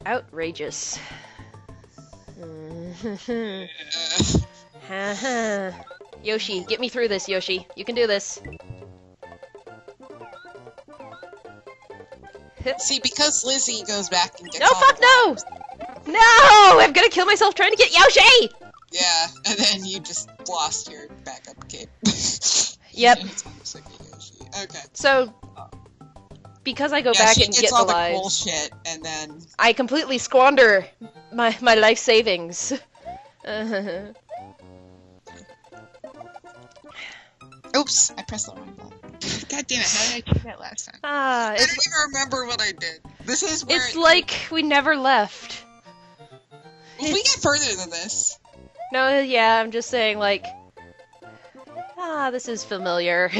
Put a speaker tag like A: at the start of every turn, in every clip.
A: Outrageous. Yoshi, get me through this, Yoshi. You can do this.
B: See, because Lizzie goes back and gets
A: No,
B: all
A: fuck
B: the
A: no!
B: lives.
A: No! I'm gonna kill myself trying to get Yoshi!
B: Yeah, and then you just lost your backup cape.
A: Yep.
B: Okay.
A: So, because I go back and get the
B: all the
A: lives,
B: cool shit, and then
A: I completely squander my life savings.
B: Oops, I pressed the wrong button. God damn it, how did I do that last time? I don't even remember what I did. This is where
A: it's like we never left.
B: Will we get further than this?
A: No, yeah, I'm just saying, like, this is familiar.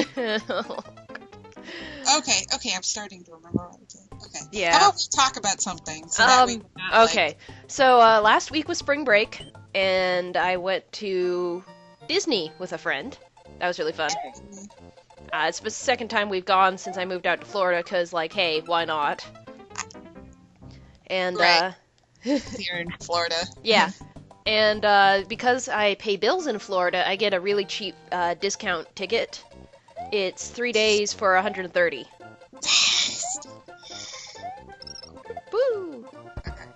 B: Okay, I'm starting to remember what I did. Okay.
A: Yeah.
B: How about we talk about something? So that we not,
A: okay.
B: Like...
A: So, last week was spring break, and I went to Disney with a friend. That was really fun. It's the second time we've gone since I moved out to Florida, because, like, hey, why not? And,
B: right. Here in Florida.
A: Yeah. And, because I pay bills in Florida, I get a really cheap, discount ticket. It's 3 days for $130. Woo!
B: Okay.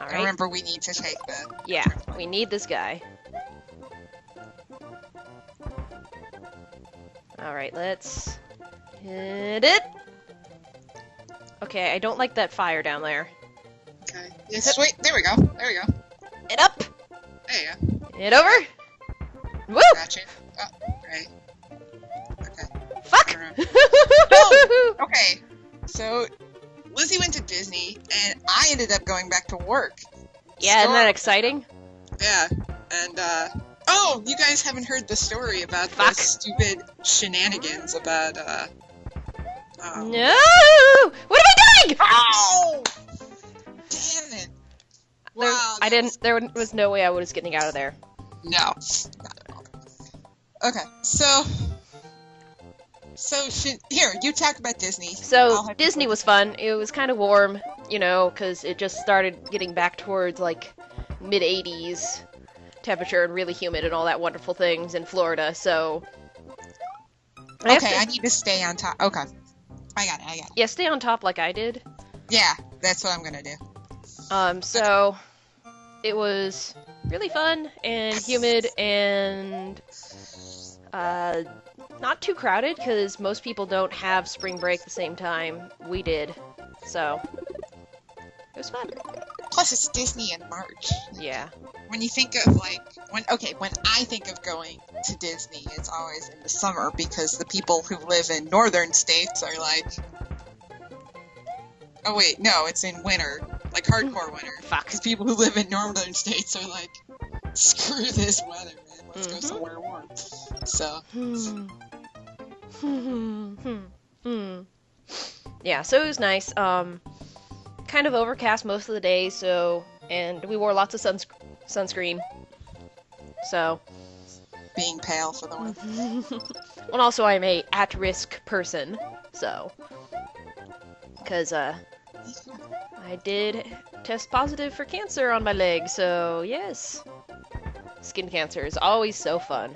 A: Alright.
B: Remember, we need to take that.
A: Yeah, we need this guy. Alright, let's hit it. Okay, I don't like that fire down there.
B: Okay. Yes, wait, there we go. There we go.
A: It up!
B: There you go.
A: It over! Woo!
B: Gotcha. Oh, right. Okay.
A: Fuck!
B: No! Okay. So, Lizzie went to Disney, and I ended up going back to work.
A: Yeah, isn't that exciting?
B: Yeah. And, oh, you guys haven't heard the story about
A: Fuck.
B: those stupid shenanigans about,
A: No! What am I doing?
B: Ow! Damn it. Wow.
A: There was no way I was getting out of there.
B: No. Not at all. Okay, so here, you talk about Disney.
A: So, Disney was fun. It was kind of warm, you know, because it just started getting back towards, like, mid-80s temperature and really humid and all that wonderful things in Florida, so...
B: I need to stay on top. Okay. I got it.
A: Yeah, stay on top like I did.
B: Yeah, that's what I'm gonna do.
A: So... It was really fun and humid and... not too crowded, because most people don't have spring break the same time we did, so it was fun.
B: Plus, it's Disney in March.
A: Yeah.
B: When you think of, like, when I think of going to Disney, it's always in the summer, because the people who live in northern states are like... Oh wait, no, it's in winter. Like, hardcore winter.
A: Fuck.
B: Because people who live in northern states are like, screw this weather, man. Let's go somewhere warm. So...
A: Yeah, so it was nice. Kind of overcast most of the day, so... And we wore lots of sunscreen. So...
B: Being pale for the winter.
A: And also I'm a at-risk person, so... Because, I did test positive for cancer on my leg, so yes. Skin cancer is always so fun.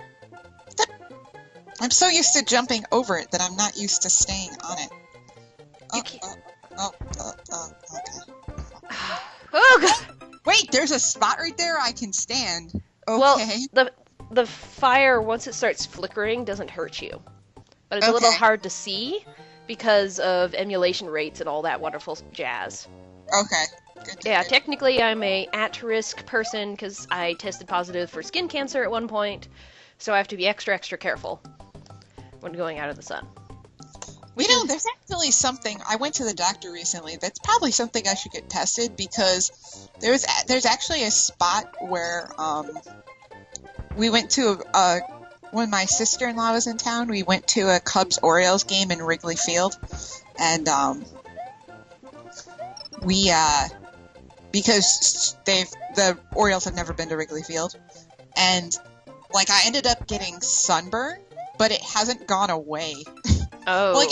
B: I'm so used to jumping over it that I'm not used to staying on it. Okay.
A: Oh, God!
B: Wait, there's a spot right there I can stand. Okay.
A: Well, the fire, once it starts flickering, doesn't hurt you. But it's a little hard to see because of emulation rates and all that wonderful jazz.
B: Okay.
A: Yeah, technically I'm a at-risk person because I tested positive for skin cancer at one point, so I have to be extra careful when going out of the sun.
B: You know, there's actually something, I went to the doctor recently, that's probably something I should get tested, because there's actually a spot where, we went to when my sister-in-law was in town, we went to a Cubs-Orioles game in Wrigley Field, and, because the Orioles have never been to Wrigley Field, and, like, I ended up getting sunburn, but it hasn't gone away.
A: Oh.
B: Like,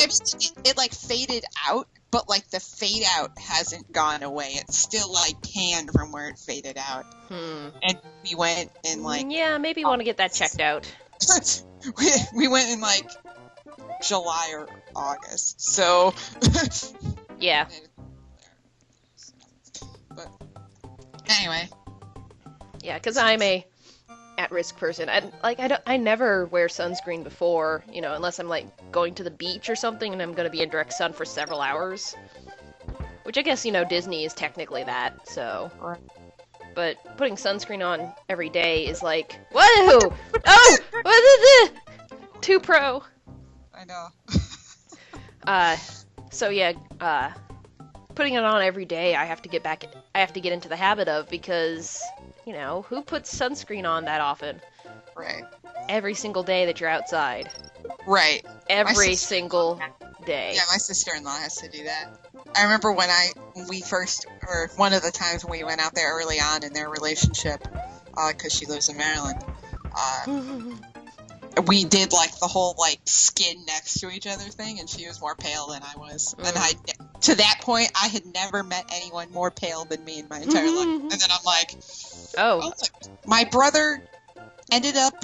B: it like faded out, but like the fade out hasn't gone away. It's still like tanned from where it faded out. And we went in like
A: Yeah, maybe want to get that checked out.
B: we went in like July or August. So
A: Yeah.
B: But anyway.
A: Yeah, because I'm a at-risk person. I never wear sunscreen before, you know, unless I'm like going to the beach or something and I'm going to be in direct sun for several hours. Which I guess, you know, Disney is technically that, so. But putting sunscreen on every day is like, whoa! Oh! What is it? Too pro.
B: I know.
A: So yeah, putting it on every day I have to get into the habit of, because, you know, who puts sunscreen on that often?
B: Right.
A: Every single day that you're outside.
B: Right.
A: Every single day.
B: Yeah, my sister-in-law has to do that. I remember when one of the times when we went out there early on in their relationship, because she lives in Maryland, we did like the whole like skin next to each other thing, and she was more pale than I was. And to that point, I had never met anyone more pale than me in my entire life. And then I'm like,
A: oh,
B: my brother ended up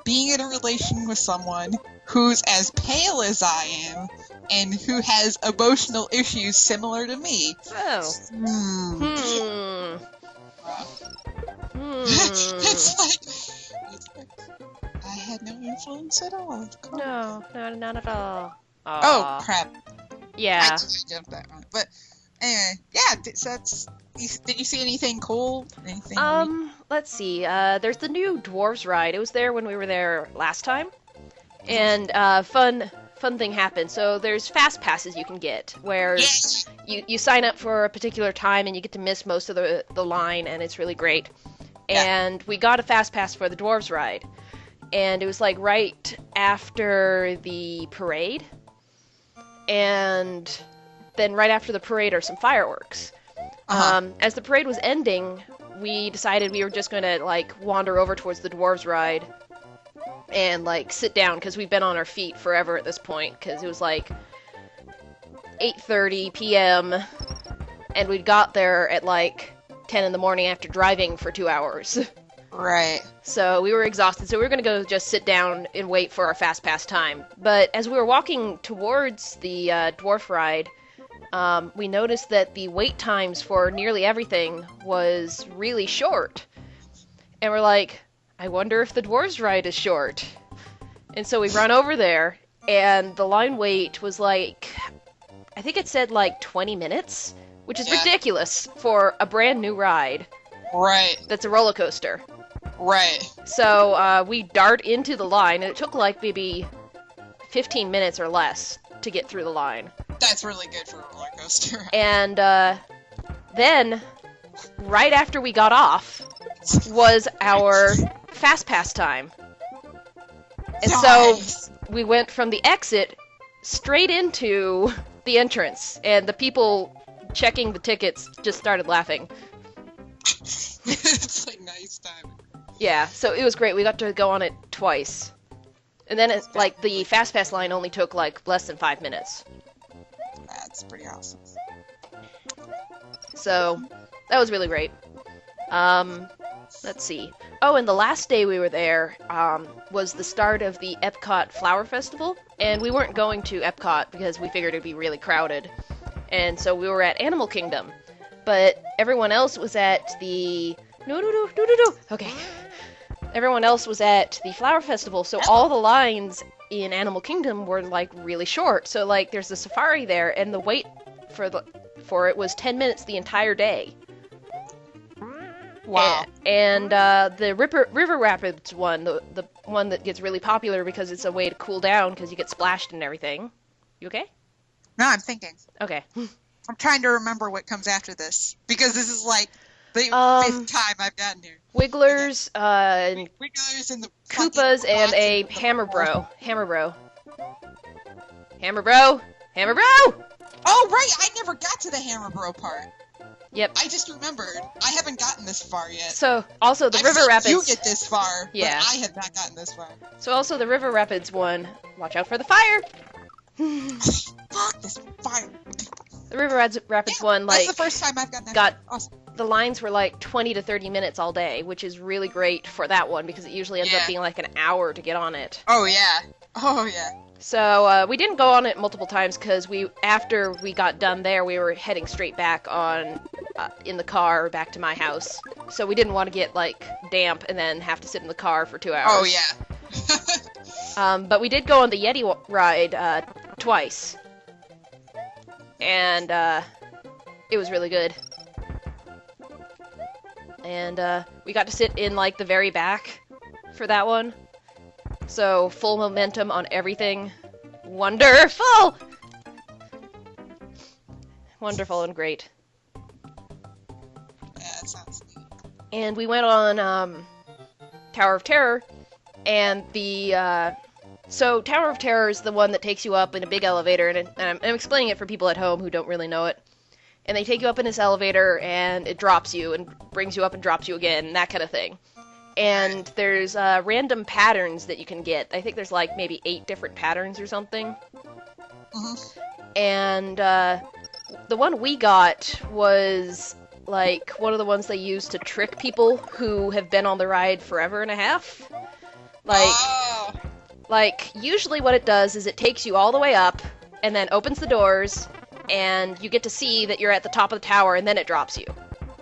B: being in a relation with someone who's as pale as I am and who has emotional issues similar to me.
A: Oh.
B: It's like I had no influence at all.
A: No, not at all. Aww.
B: Oh crap!
A: Yeah.
B: I jumped that one. But anyway, yeah. So that's. Did you see anything cool? Anything?
A: Let's see. There's the new Dwarves ride. It was there when we were there last time, and fun thing happened. So there's fast passes you can get, where you sign up for a particular time and you get to miss most of the line, and it's really great. Yeah. And we got a fast pass for the Dwarves ride, and it was like right after the parade, and then right after the parade are some fireworks. As the parade was ending, we decided we were just gonna like wander over towards the Dwarves ride and like sit down, because we've been on our feet forever at this point, because it was like 8:30 p.m. and we got there at like 10 in the morning after driving for 2 hours.
B: Right.
A: So we were exhausted, so we were gonna go just sit down and wait for our fast pass time. But as we were walking towards the dwarf ride, we noticed that the wait times for nearly everything was really short. And we're like, I wonder if the Dwarves ride is short. And so we run over there, and the line wait was like, I think it said like 20 minutes, which is ridiculous for a brand new ride.
B: Right.
A: That's a roller coaster.
B: Right.
A: So we dart into the line, and it took like maybe 15 minutes or less to get through the line.
B: That's really good for a roller coaster.
A: And then, right after we got off, was our fast pass time. And so we went from the exit straight into the entrance, and the people checking the tickets just started laughing.
B: It's like nice time.
A: Yeah, so it was great. We got to go on it twice. And then like the fast pass line only took like less than 5 minutes.
B: That's pretty awesome.
A: So that was really great. Let's see. Oh, and the last day we were there was the start of the Epcot Flower Festival, and we weren't going to Epcot because we figured it'd be really crowded, and so we were at Animal Kingdom. But everyone else was at the Okay. Everyone else was at the Flower Festival, so all the lines in Animal Kingdom were like really short. So like there's a safari there, and the wait for it was 10 minutes the entire day.
B: Wow.
A: And the River Rapids one, the one that gets really popular because it's a way to cool down because you get splashed and everything. You okay?
B: No, I'm thinking.
A: Okay.
B: I'm trying to remember what comes after this, because this is like the 5th time I've gotten here.
A: Wigglers,
B: Wigglers and the
A: Koopas, and a Hammer Bro. Hammer Bro. Hammer Bro! Hammer Bro!
B: Oh, right! I never got to the Hammer Bro part.
A: Yep.
B: I just remembered. I haven't gotten this far yet.
A: So, also the River Rapids...
B: You get this far,
A: yeah.
B: But I have not gotten this far.
A: So also the River Rapids one, watch out for the fire!
B: Fuck this fire!
A: The The River Rapids one,
B: that's
A: like,
B: the first time I've gotten that.
A: got
B: Awesome.
A: the lines were like 20 to 30 minutes all day, which is really great for that one because it usually ends up being like an hour to get on it.
B: Oh yeah. Oh yeah.
A: So we didn't go on it multiple times because after we got done there, we were heading straight back on in the car back to my house. So we didn't want to get like damp and then have to sit in the car for 2 hours.
B: Oh yeah.
A: But we did go on the Yeti ride twice, and it was really good. And we got to sit in like the very back for that one. So full momentum on everything. Wonderful! Wonderful and great.
B: Yeah, that sounds neat.
A: And we went on Tower of Terror, and so Tower of Terror is the one that takes you up in a big elevator, and I'm explaining it for people at home who don't really know it. And they take you up in this elevator, and it drops you, and brings you up and drops you again, and that kind of thing. And there's random patterns that you can get. I think there's like maybe 8 different patterns or something.
B: Mm-hmm.
A: And the one we got was like one of the ones they use to trick people who have been on the ride forever and a half. Like usually what it does is it takes you all the way up, and then opens the doors, and you get to see that you're at the top of the tower, and then it drops you.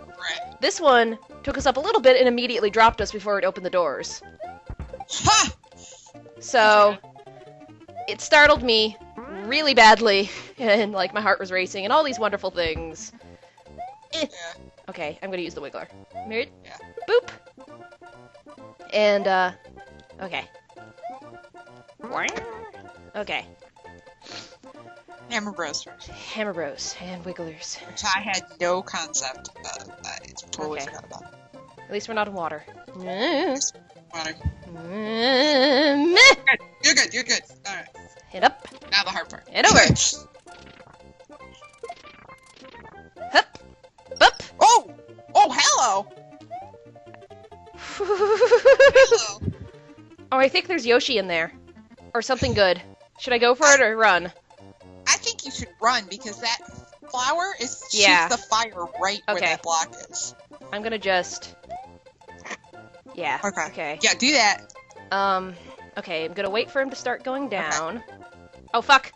B: Right.
A: This one took us up a little bit and immediately dropped us before it opened the doors.
B: Ha!
A: So, it startled me really badly, and like my heart was racing, and all these wonderful things.
B: Yeah.
A: Okay, I'm gonna use the wiggler. Right?
B: Yeah.
A: Boop! And, okay. Okay.
B: Hammer Bros first.
A: Hammer Bros and Wigglers.
B: Which I had no concept of. I totally
A: Okay.
B: forgot about.
A: At least we're not in water.
B: Water.
A: Meh.
B: You're good. You're good. All right.
A: Head up.
B: Now the hard part.
A: Head over. Hup. Up.
B: Oh! Oh, hello! Hello.
A: Oh, I think there's Yoshi in there. Or something good. Should I go for it or run?
B: I think you should run because that flower shoots the fire right where
A: Okay.
B: that block is.
A: I'm gonna just... Yeah.
B: Okay.
A: Okay.
B: Yeah, do that.
A: Okay, I'm gonna wait for him to start going down. Oh, fuck.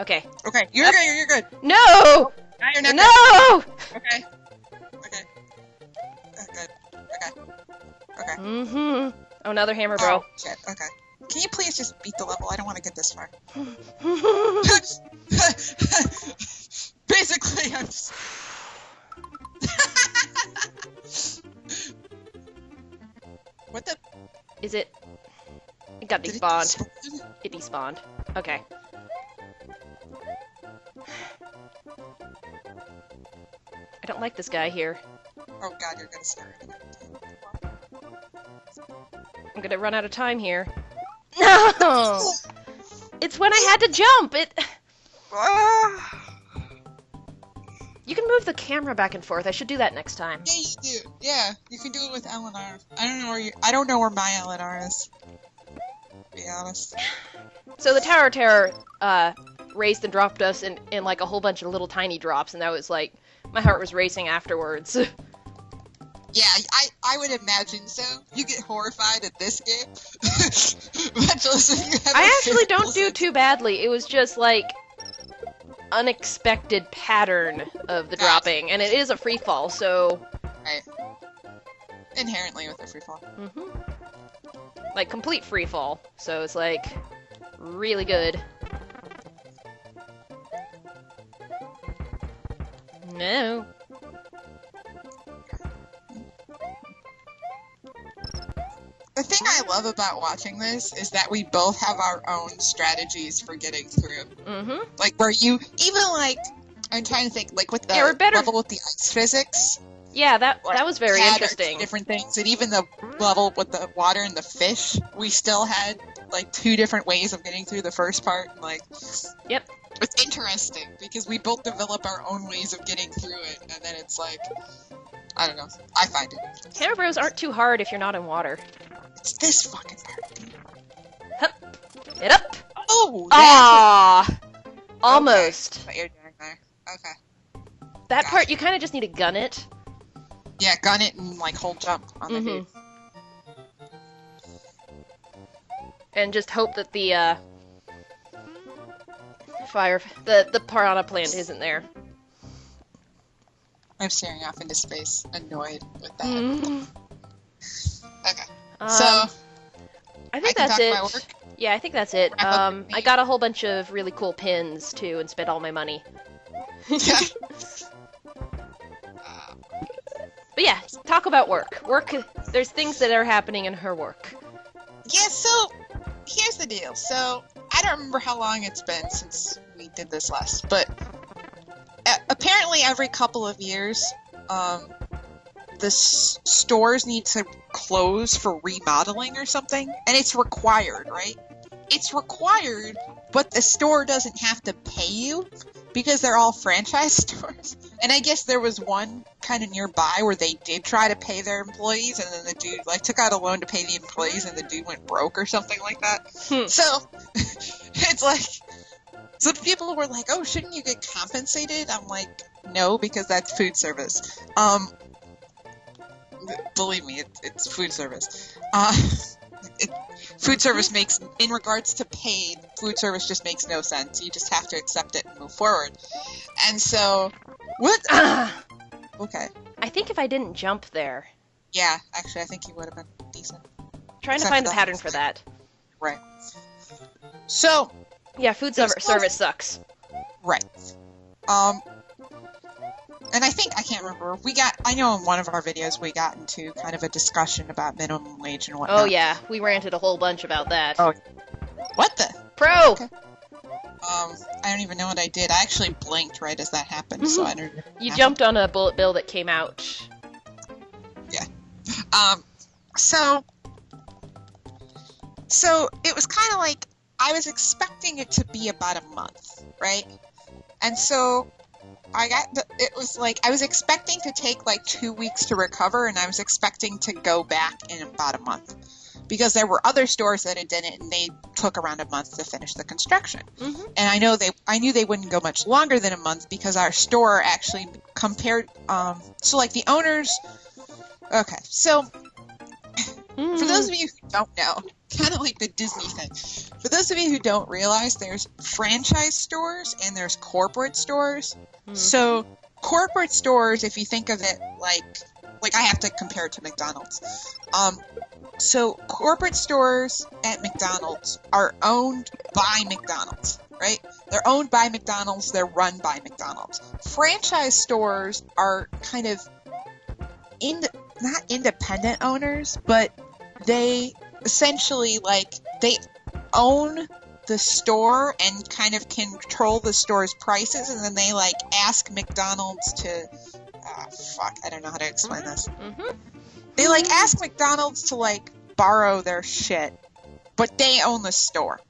A: Okay.
B: Okay, you're
A: Up.
B: good. You're good.
A: No!
B: Now you're not
A: No!
B: good. Okay. Okay. Good. Okay. Okay.
A: Mm-hmm. Oh, another hammer, bro.
B: Oh, shit. Okay. Can you please just beat the level? I don't want to get this far. Basically, I'm just... What the...
A: Is it... It got
B: Did it
A: despawned.
B: despawn?
A: It despawned. Okay. I don't like this guy here.
B: Oh god, you're gonna start.
A: I'm gonna run out of time here. No! It's when I had to jump! You can move the camera back and forth. I should do that next time.
B: Yeah, you do. Yeah, you can do it with LNR. I don't know where my LNR is. To be honest.
A: So the Tower of Terror, raised and dropped us in like a whole bunch of little tiny drops, and that was like, my heart was racing afterwards.
B: Yeah, I would imagine so. You get horrified at this game.
A: I actually don't do too badly. It was just like unexpected pattern of the dropping, and it is a free fall, so
B: right. Inherently with a free fall.
A: like complete free fall. So it's like really good. No.
B: The thing I love about watching this is that we both have our own strategies for getting through. Like, where you, even like, I'm trying to think, like with the
A: Yeah, we're better-
B: level with the ice physics.
A: Yeah, that
B: like,
A: was very
B: had
A: interesting.
B: Different things, and even the level with the water and the fish, we still had like 2 different ways of getting through the first part. And, like,
A: Yep.
B: it's interesting because we both develop our own ways of getting through it, and then it's like, I don't know, I find it interesting.
A: Hammer Bros aren't too hard if you're not in water.
B: It's this fucking part.
A: Hup. Get up.
B: Oh,
A: Ah, almost.
B: What you're doing there. Okay.
A: that part you kind of just need to gun it.
B: Yeah, gun it and like hold jump on the dude.
A: And just hope that the the piranha plant isn't there.
B: I'm staring off into space, annoyed with that.
A: Mm-hmm.
B: Okay. So
A: I think
B: can
A: that's
B: talk
A: it.
B: my work?
A: Yeah, I think that's it.
B: Wrap up your
A: I got a whole bunch of really cool pins too, and spent all my money. But yeah, talk about work. Work. There's things that are happening in her work.
B: Yeah, so here's the deal. So I don't remember how long it's been since we did this last, but apparently every couple of years, the stores need to close for remodeling or something, and it's required, right? It's required, but the store doesn't have to pay you because they're all franchise stores. And I guess there was one kind of nearby where they did try to pay their employees, and then the dude like took out a loan to pay the employees, and the dude went broke or something like that. So it's like, so people were like, "Oh, shouldn't you get compensated?" I'm like, "No, because that's food service." Believe me, it's food service. Food service makes, in regards to paid, food service just makes no sense. You just have to accept it and move forward. And so, what? Okay.
A: I think if I didn't jump there.
B: Yeah, actually, I think you would have been decent.
A: Trying to find the pattern for that.
B: Right. So.
A: Yeah, food service sucks.
B: Right. And I think, I can't remember, I know in one of our videos we got into kind of a discussion about minimum wage and whatnot.
A: Oh yeah, we ranted a whole bunch about that.
B: Oh, what the?
A: Pro!
B: Okay. I don't even know what I did. I actually blinked right as that happened, so I don't know.
A: You jumped on a bullet bill that came out.
B: Yeah. So it was kind of like, I was expecting it to be about a month, right? And so it was like, I was expecting to take like 2 weeks to recover, and I was expecting to go back in about a month. Because there were other stores that had done it, and they took around a month to finish the construction. Mm-hmm. And I knew they wouldn't go much longer than a month, because our store actually compared, so like the owners, okay, so for those of you who don't know, kind of like the Disney thing, for those of you who don't realize, there's franchise stores and there's corporate stores. Mm-hmm. So corporate stores, if you think of it like I have to compare it to McDonald's. So corporate stores at McDonald's are owned by McDonald's, right? They're owned by McDonald's, they're run by McDonald's. Franchise stores are kind of not independent owners, but they essentially they own the store and kind of control the store's prices, and then they ask McDonald's to I don't know how to explain this. Mm-hmm. They ask McDonald's to borrow their shit, but they own the store.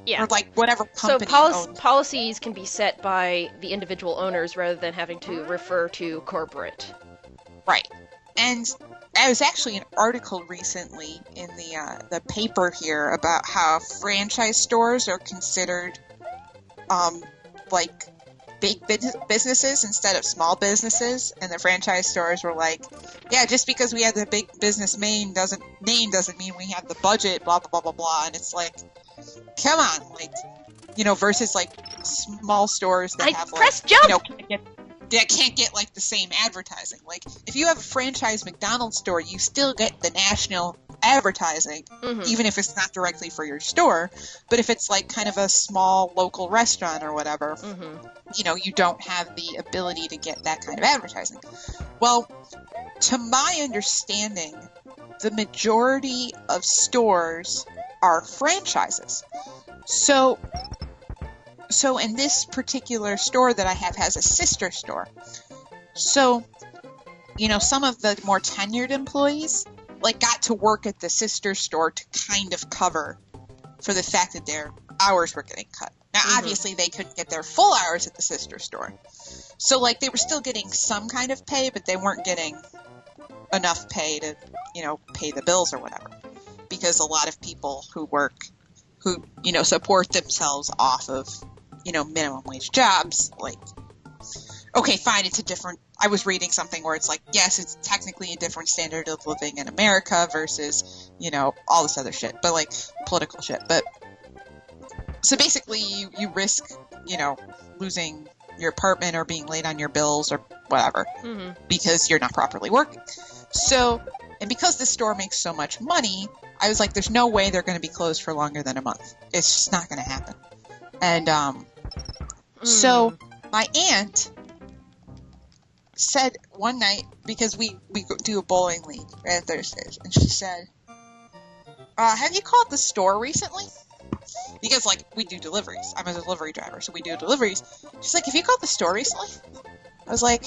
A: Yeah.
B: Or whatever company owns.
A: Policies can be set by the individual owners rather than having to refer to corporate.
B: Right. And there was actually an article recently in the paper here about how franchise stores are considered big businesses instead of small businesses, and the franchise stores were like, yeah, just because we have the big business name doesn't mean we have the budget, blah blah blah blah blah. And it's like, come on, versus small stores that have
A: press jump.
B: Can't get the same advertising. If you have a franchise McDonald's store, you still get the national advertising, mm-hmm. even if it's not directly for your store. But if it's kind of a small local restaurant or whatever, mm-hmm. You don't have the ability to get that kind of advertising. Well, to my understanding, the majority of stores are franchises. So in this particular store that I have has a sister store. So, some of the more tenured employees got to work at the sister store to kind of cover for the fact that their hours were getting cut. Now, mm-hmm. obviously, they couldn't get their full hours at the sister store. So, they were still getting some kind of pay, but they weren't getting enough pay to, pay the bills or whatever. Because a lot of people who support themselves off of, minimum wage jobs, okay, fine, it's a different... I was reading something where it's like, yes, it's technically a different standard of living in America versus, you know, all this other shit. But, like, political shit. But, so basically, you risk, you know, losing your apartment or being late on your bills or whatever.
A: Mm-hmm.
B: Because you're not properly working. So, and because this store makes so much money, I was like, there's no way they're going to be closed for longer than a month. It's just not going to happen. And, so my aunt said one night, because we do a bowling league right on Thursdays, and she said, have you called the store recently? Because, like, we do deliveries. I'm a delivery driver, so we do deliveries. She's like, have you called the store recently? I was like,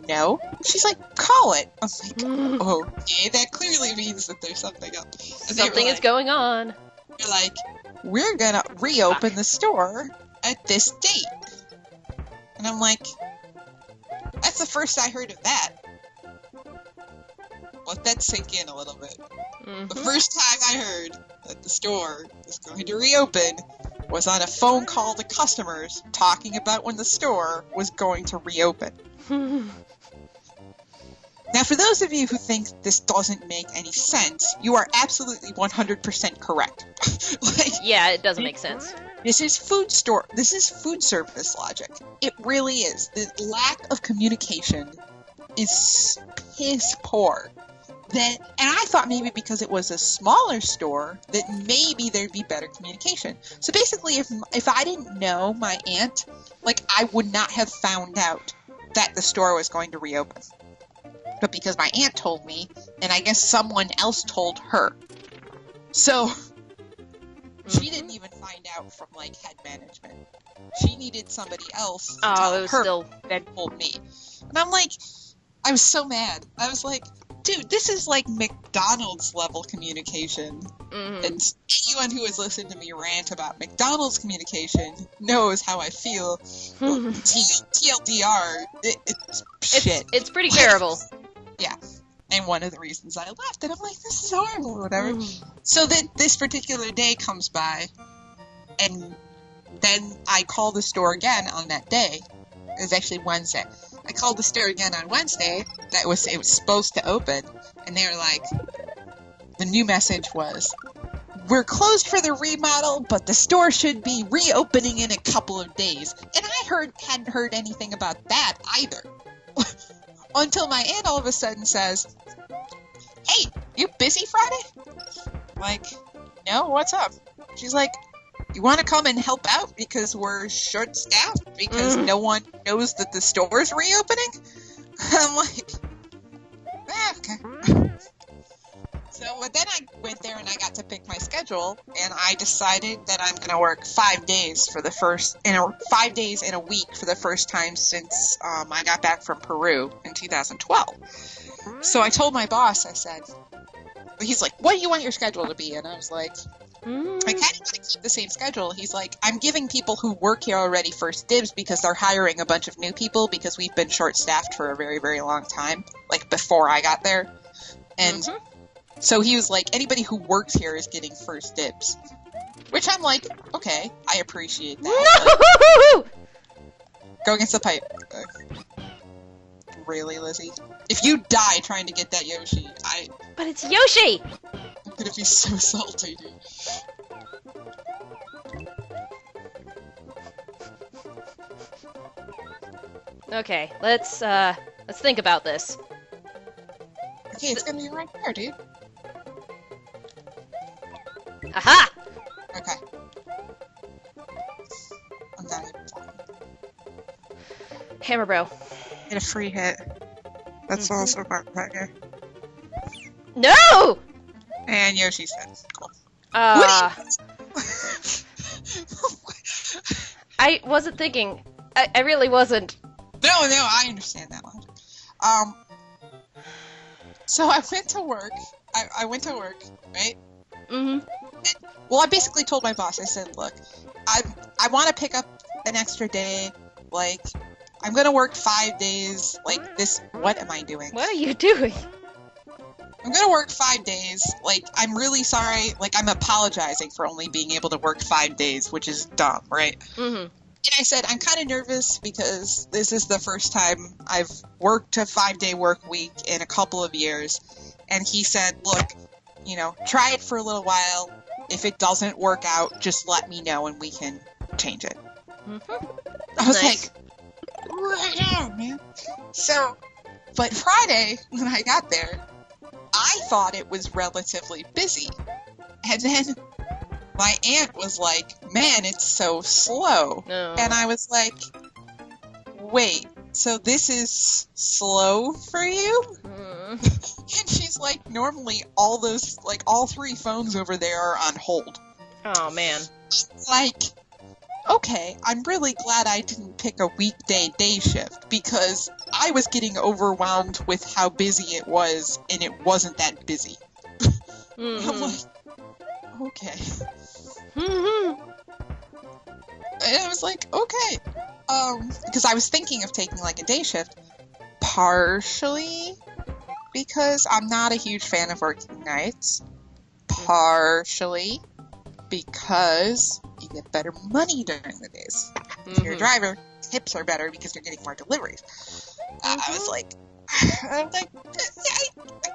B: no. She's like, call it. I was like, okay, that clearly means that there's something up. And
A: Something is going on.
B: They're like, we're gonna reopen the store at this date. And I'm like, that's the first I heard of that. Let that sink in a little bit.
A: Mm-hmm.
B: The first time I heard that the store was going to reopen was on a phone call to customers talking about when the store was going to reopen. Now, for those of you who think this doesn't make any sense, you are absolutely 100% correct. Like,
A: yeah, it doesn't make sense.
B: This is food service logic. It really is. The lack of communication is piss poor. And I thought maybe because it was a smaller store that maybe there'd be better communication. So basically, if I didn't know my aunt, like, I would not have found out that the store was going to reopen. But because my aunt told me, and I guess someone else told her. So she didn't even find out from, like, head management. She needed somebody else to tell her that told me. And I'm like, I was so mad. I was like, dude, this is like McDonald's level communication. Mm-hmm. And anyone who has listened to me rant about McDonald's communication knows how I feel. TLDR, it's shit.
A: It's pretty terrible.
B: Yeah. And one of the reasons I left, and I'm like, this is horrible, or whatever. So then this particular day comes by, and then I call the store again on that day. It was actually Wednesday. I called the store again on Wednesday. It was supposed to open, and they were like, the new message was, we're closed for the remodel, but the store should be reopening in a couple of days. And I hadn't heard anything about that either. Until my aunt all of a sudden says, hey, you busy Friday? I'm like, no, what's up? She's like, you want to come and help out because we're short-staffed because no one knows that the store's reopening? I'm like, okay. So, but then I went there and I got to pick my schedule, and I decided that I'm going to work 5 days in a week for the first time since I got back from Peru in 2012. So I told my boss, I said, he's like, what do you want your schedule to be? And I was like, I kind of want to keep the same schedule. He's like, I'm giving people who work here already first dibs because they're hiring a bunch of new people because we've been short-staffed for a very, very long time, like before I got there. And so he was like, anybody who works here is getting first dibs. Which I'm like, okay, I appreciate that.
A: No!
B: Go against the pipe. Really, Lizzie? If you die trying to get that Yoshi,
A: But it's Yoshi!
B: I'm gonna be so salty, dude.
A: Okay, let's think about this.
B: Okay, it's gonna be right there, dude.
A: Aha!
B: Okay. I'm done.
A: Hammer bro.
B: Get a free hit. That's also part right here.
A: No!
B: And Yoshi's dead. Cool.
A: I wasn't thinking. I really wasn't.
B: No, I understand that logic. So I went to work. I went to work, right? Well, I basically told my boss, I said, look, I want to pick up an extra day. Like, I'm going to work 5 days. Like, this, what am I doing?
A: What are you doing?
B: I'm going to work 5 days. Like, I'm really sorry. Like, I'm apologizing for only being able to work 5 days, which is dumb, right? And I said, I'm kind of nervous because this is the first time I've worked a 5-day work week in a couple of years. And he said, look, try it for a little while. If it doesn't work out, just let me know and we can change it.
A: Mm-hmm.
B: I was
A: Nice.
B: like, right on, man. So, but Friday, when I got there, I thought it was relatively busy. And then my aunt was like, man, it's so slow.
A: No.
B: And I was like, wait, so this is slow for you?
A: Mm.
B: And she's like, normally all 3 phones over there are on hold.
A: Oh, man.
B: Like, okay, I'm really glad I didn't pick a weekday day shift because I was getting overwhelmed with how busy it was, and it wasn't that busy.
A: Mm-hmm.
B: I'm like, okay.
A: Mm-hmm.
B: And I was like, okay. Because I was thinking of taking like a day shift, partially because I'm not a huge fan of working nights, partially because you get better money during the days. If you're a driver, tips are better because you're getting more deliveries. I was like, I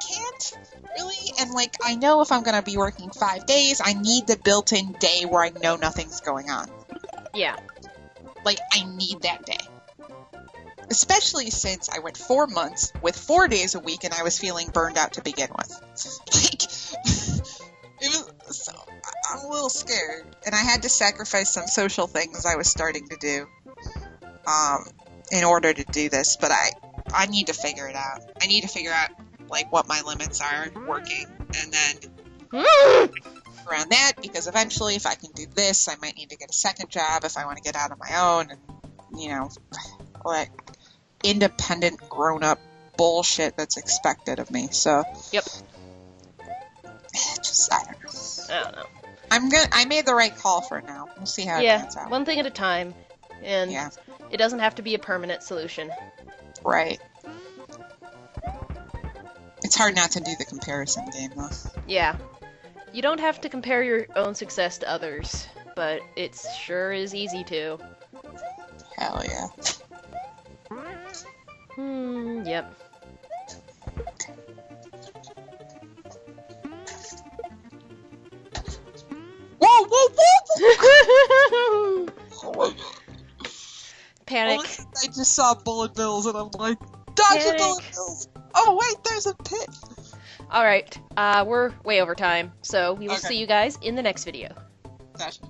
B: can't really. And like, I know if I'm gonna be working 5 days, I need the built-in day where I know nothing's going on.
A: Yeah.
B: Like, I need that day. Especially since I went 4 months with 4 days a week and I was feeling burned out to begin with. Like, it was, so, I'm a little scared. And I had to sacrifice some social things I was starting to do, in order to do this. But I need to figure it out. I need to figure out, like, what my limits are working. And then around that, because eventually if I can do this, I might need to get a second job if I want to get out on my own and, like, independent, grown-up bullshit that's expected of me. So,
A: Yep.
B: I don't know.
A: I don't know.
B: I made the right call for now. We'll see how it turns out.
A: One thing at a time, and
B: Yeah.
A: it doesn't have to be a permanent solution.
B: Right. It's hard not to do the comparison game, though.
A: Yeah. You don't have to compare your own success to others, but it sure is easy to.
B: Hell yeah.
A: Yep.
B: Whoa, whoa, whoa!
A: Panic.
B: I just saw bullet bills and I'm like, dodge the bullet bills! Oh wait, there's a pit!
A: Alright, we're way over time, so we will
B: Okay.
A: see you guys in the next video.
B: Gotcha.